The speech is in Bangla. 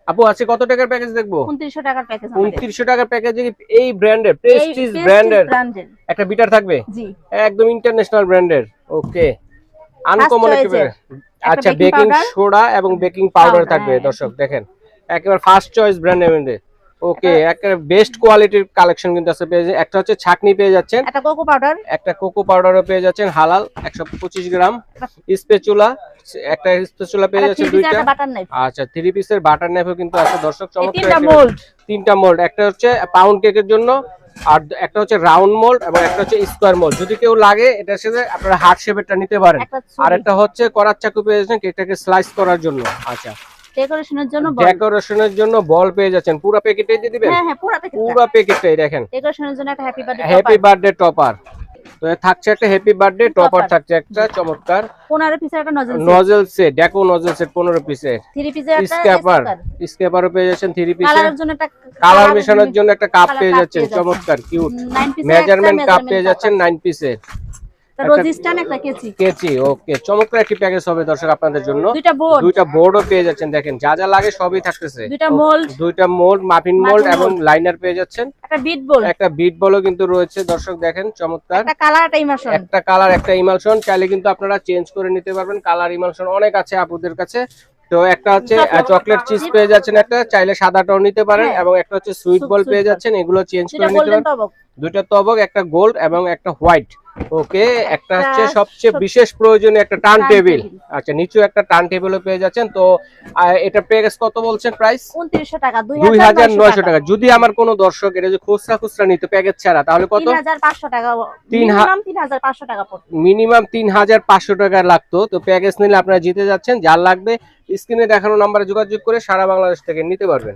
আপু আছে কত টাকার প্যাকেজ দেখবো? 2900 টাকার প্যাকেজ। 2900 টাকার প্যাকেজে এই ব্র্যান্ডের প্রেস্টিজ ব্র্যান্ডের একটা বিটার থাকবে। জি, একদম ইন্টারন্যাশনাল ব্র্যান্ডের। ওকে, আনকমন একটা। আচ্ছা, বেকিং সোডা এবং বেকিং পাউডার থাকবে দর্শক দেখেন, একেবারে ফার্স্ট চয়েস ব্র্যান্ডের মধ্যে। ওকে, একেবারে বেস্ট কোয়ালিটির কালেকশন কিন্তু আছে। পেয়ে একটা হচ্ছে ছাকনি পেয়ে যাচ্ছেন, একটা কোকো পাউডারও পেয়ে যাচ্ছেন হালাল 125 গ্রাম, স্পেচুলা একটা স্পেচুলা পেয়ে যাচ্ছেন দুইটা। আচ্ছা, 3 পিসের বাটার নাইফও কিন্তু আছে দর্শক, চমৎকার তিনটা মোল্ড, একটা হচ্ছে পাউন্ড কেকের জন্য, আর একটা হচ্ছে রাউন্ড মোল্ড এবং একটা হচ্ছে স্কয়ার মোল্ড। যদি কেউ লাগে এটার সাথে আপনারা হার্ট শেপেরটা নিতে পারেন। আর একটা হচ্ছে করার চাকু পেয়ে যাচ্ছেন কেকটাকে স্লাইস করার জন্য। আচ্ছা, ডেকোরেশনের জন্য বল পেয়ে যাচ্ছেন, পুরো প্যাকেটটাই দিয়ে দিবেন। হ্যাঁ, পুরো প্যাকেটটাই দেখেন, ডেকোরেশনের জন্য একটা হ্যাপি বার্থডে টপার তো থাকছে, একটা হ্যাপি বার্থডে টপার থাকছে একটা চমৎকার 15 পিসের একটা নজল সেট, ডেকো নজল সেট 15 পিসের, 3 পিসের একটা স্ক্যাপারও পেয়ে যাচ্ছেন 3 পিসের, কালার মেশানোর জন্য একটা কাপ পেয়ে যাচ্ছেন চমৎকার কিউট, মেজারমেন্ট কাপ পেয়ে যাচ্ছেন 9 পিসের, রোজিস্টান একটা কেচি। ওকে, চমৎকার একটি প্যাকেজ হবে দর্শক আপনাদের জন্য। দুইটা বোর্ডও পেয়ে যাচ্ছেন, দেখেন যা যা লাগে সবই থাকতেছে। দুইটা মোল্ড, মাফিন মোল্ড এবং লাইনার পেয়ে যাচ্ছেন, একটা বিট বলও কিন্তু রয়েছে দর্শক দেখেন চমৎকার, একটা কালার একটা ইমালশন। চাইলে কিন্তু আপনারা চেঞ্জ করে নিতে পারবেন, কালার ইমালশন অনেক আছে আপুদের কাছে। তো একটা হচ্ছে চকলেট চিজ পেয়ে যাচ্ছেন, একটা চাইলে সাদাটাও নিতে পারেন, এবং একটা হচ্ছে সুইট বল পেয়ে যাচ্ছেন, এগুলো চেঞ্জ করে নিতে পারেন। দুইটা তবক, একটা গোল্ড এবং একটা হোয়াইট। ওকে, একটা হচ্ছে সবচেয়ে বিশেষ প্রয়োজনীয় একটা টার্ন টেবিল। আচ্ছা, নিচেও একটা টার্ন টেবিলও পেয়ে যাচ্ছেন। তো এটা প্যাকেজ কত বলছেন প্রাইস? 2900 টাকা, 2900 টাকা। যদি আমার কোনো দর্শক এটা যে খুচরা নিতে প্যাকেজ ছাড়া, তাহলে কত? 3500 টাকা, মিনিমাম 3500 টাকা লাগতো। তো প্যাকেজ নিলে আপনারা জিতে যাচ্ছেন। যার লাগবে স্ক্রিনে দেখানো নাম্বারে যোগাযোগ করে সারা বাংলাদেশ থেকে নিতে পারবেন।